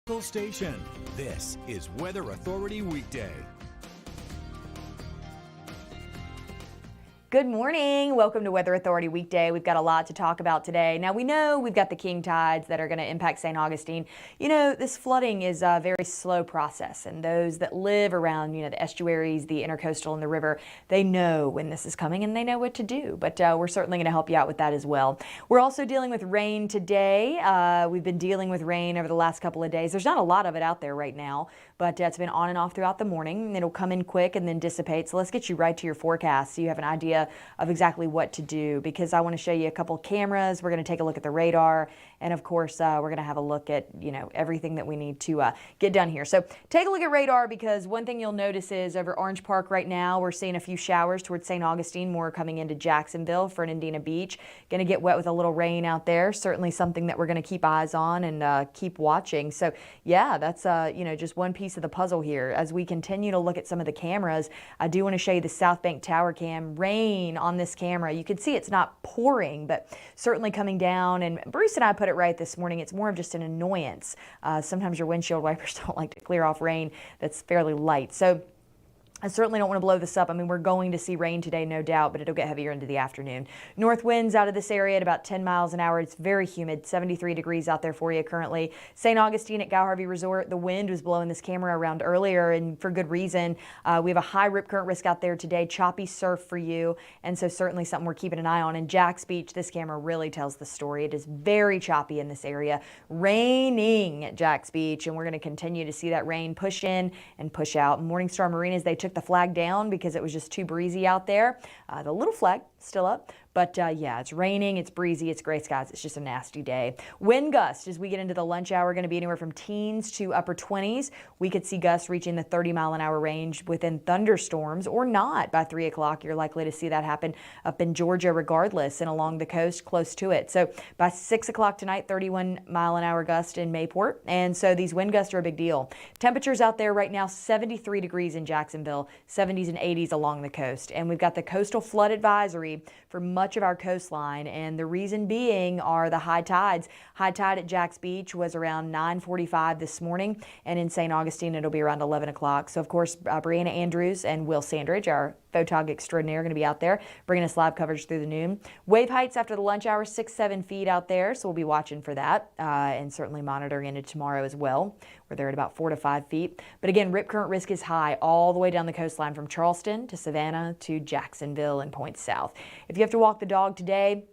Local station. This is Weather Authority Weekday. Good morning. Welcome to Weather Authority Weekday. We've got a lot to talk about today. Now, we know we've got the king tides that are going to impact St. Augustine. You know, this flooding is a very slow process, and those that live around, the estuaries, the intercoastal, and the river, they know when this is coming and they know what to do. But we're certainly going to help you out with that as well. We're also dealing with rain today. We've been dealing with rain over the last couple of days. There's not a lot of it out there right now, but it's been on and off throughout the morning. It'll come in quick and then dissipate. So let's get you right to your forecast so you have an idea of exactly what to do, because I want to show you a couple cameras. We're going to take a look at the radar, and of course we're going to have a look at everything that we need to get done here. So take a look at radar, because one thing you'll notice is over Orange Park right now we're seeing a few showers towards St. Augustine, more coming into Jacksonville, Fernandina Beach. Going to get wet with a little rain out there. Certainly something that we're going to keep eyes on and keep watching. So yeah, that's just one piece of the puzzle here. As we continue to look at some of the cameras, I do want to show you the South Bank Tower cam. Rain on this camera. You can see it's not pouring, but certainly coming down. And Bruce and I put it right this morning. It's more of just an annoyance. Sometimes your windshield wipers don't like to clear off rain that's fairly light. So I certainly don't want to blow this up. I mean, we're going to see rain today, no doubt, but it'll get heavier into the afternoon. North winds out of this area at about 10 miles an hour. It's very humid, 73 degrees out there for you currently. St. Augustine at Gow Harvey Resort, the wind was blowing this camera around earlier, and for good reason. We have a high rip current risk out there today, choppy surf for you, and so certainly something we're keeping an eye on. In Jax Beach, this camera really tells the story. It is very choppy in this area, raining at Jax Beach, and we're going to continue to see that rain push in and push out. Morningstar Marinas, they took the flag down because it was just too breezy out there. The little flag still up, but yeah, it's raining, it's breezy, it's gray skies. It's just a nasty day. Wind gusts as we get into the lunch hour are going to be anywhere from teens to upper 20s. We could see gusts reaching the 30-mile-an-hour range within thunderstorms, or not. By 3 o'clock, you're likely to see that happen up in Georgia regardless, and along the coast close to it. So by 6 o'clock tonight, 31-mile-an-hour gust in Mayport, and so these wind gusts are a big deal. Temperatures out there right now, 73 degrees in Jacksonville, 70s and 80s along the coast, and we've got the coastal flood advisory for much of our coastline, and the reason being are the high tides. High tide at Jax Beach was around 9:45 this morning, and in St. Augustine it'll be around 11 o'clock. So of course Brianna Andrews and Will Sandridge, our photog extraordinaire, are going to be out there bringing us live coverage through the noon. Wave heights after the lunch hour, 6-7 feet out there, so we'll be watching for that and certainly monitoring into tomorrow as well, where they're at about 4 to 5 feet. But again, rip current risk is high all the way down the coastline from Charleston to Savannah to Jacksonville and points south. If you have to walk the dog today,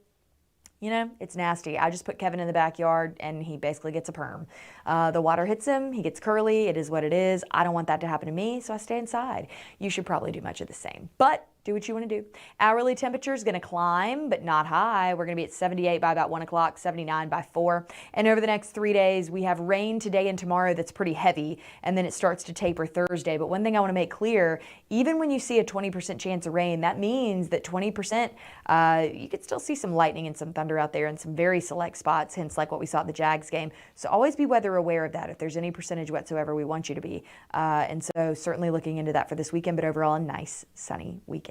it's nasty. I just put Kevin in the backyard and he basically gets a perm. The water hits him, he gets curly, it is what it is. I don't want that to happen to me, so I stay inside. You should probably do much of the same, but do what you want to do. Hourly temperature is going to climb, but not high. We're going to be at 78 by about 1 o'clock, 79 by 4. And over the next 3 days, we have rain today and tomorrow that's pretty heavy, and then it starts to taper Thursday. But one thing I want to make clear, even when you see a 20% chance of rain, that means that 20%, you could still see some lightning and some thunder out there in some very select spots, hence like what we saw at the Jags game. So always be weather aware of that. If there's any percentage whatsoever, we want you to be. And so certainly looking into that for this weekend, but overall a nice sunny weekend.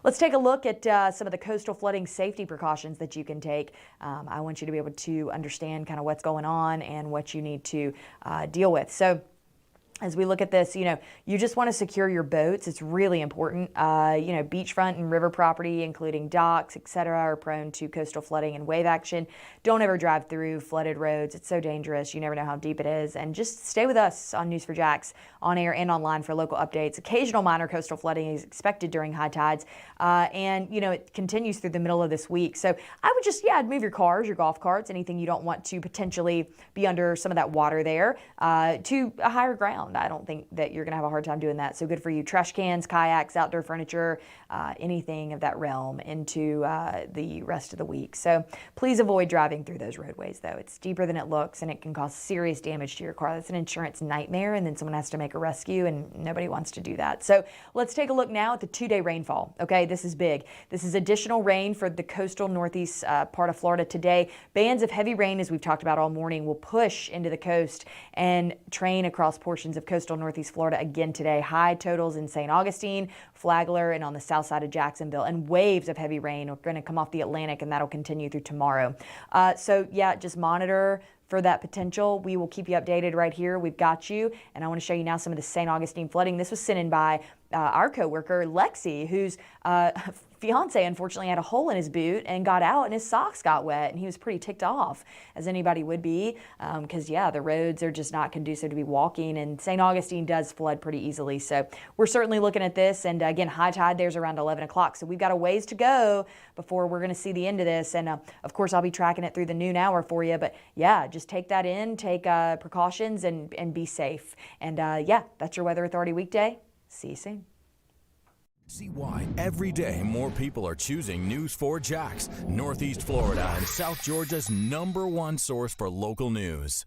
Let's take a look at some of the coastal flooding safety precautions that you can take. I want you to be able to understand kind of what's going on and what you need to deal with. So as we look at this, you just want to secure your boats. It's really important. Beachfront and river property, including docks, etc., are prone to coastal flooding and wave action. Don't ever drive through flooded roads. It's so dangerous. You never know how deep it is. And just stay with us on News4JAX, on air and online for local updates. Occasional minor coastal flooding is expected during high tides. It continues through the middle of this week. So I would just, move your cars, your golf carts, anything you don't want to potentially be under some of that water there to a higher ground. I don't think that you're going to have a hard time doing that. So good for you. Trash cans, kayaks, outdoor furniture, anything of that realm into the rest of the week. So please avoid driving through those roadways, though. It's deeper than it looks, and it can cause serious damage to your car. That's an insurance nightmare, and then someone has to make a rescue, and nobody wants to do that. So let's take a look now at the 2-day rainfall. Okay, this is big. This is additional rain for the coastal northeast part of Florida today. Bands of heavy rain, as we've talked about all morning, will push into the coast and train across portions of coastal northeast Florida again today. High totals in St. Augustine, Flagler, and on the south side of Jacksonville, and waves of heavy rain are going to come off the Atlantic, and that'll continue through tomorrow. Just monitor for that potential. We will keep you updated right here. We've got you. And I want to show you now some of the St. Augustine flooding. This was sent in by our coworker Lexi, whose fiance unfortunately had a hole in his boot and got out and his socks got wet, and he was pretty ticked off, as anybody would be, because yeah, the roads are just not conducive to be walking, and St. Augustine does flood pretty easily. So we're certainly looking at this, and again, high tide there's around 11 o'clock, so we've got a ways to go before we're going to see the end of this. And of course I'll be tracking it through the noon hour for you, but yeah, just take that in, take precautions, and be safe. And yeah, that's your Weather Authority weekday. See you soon. See why every day more people are choosing News 4 Jax, Northeast Florida and South Georgia's #1 source for local news.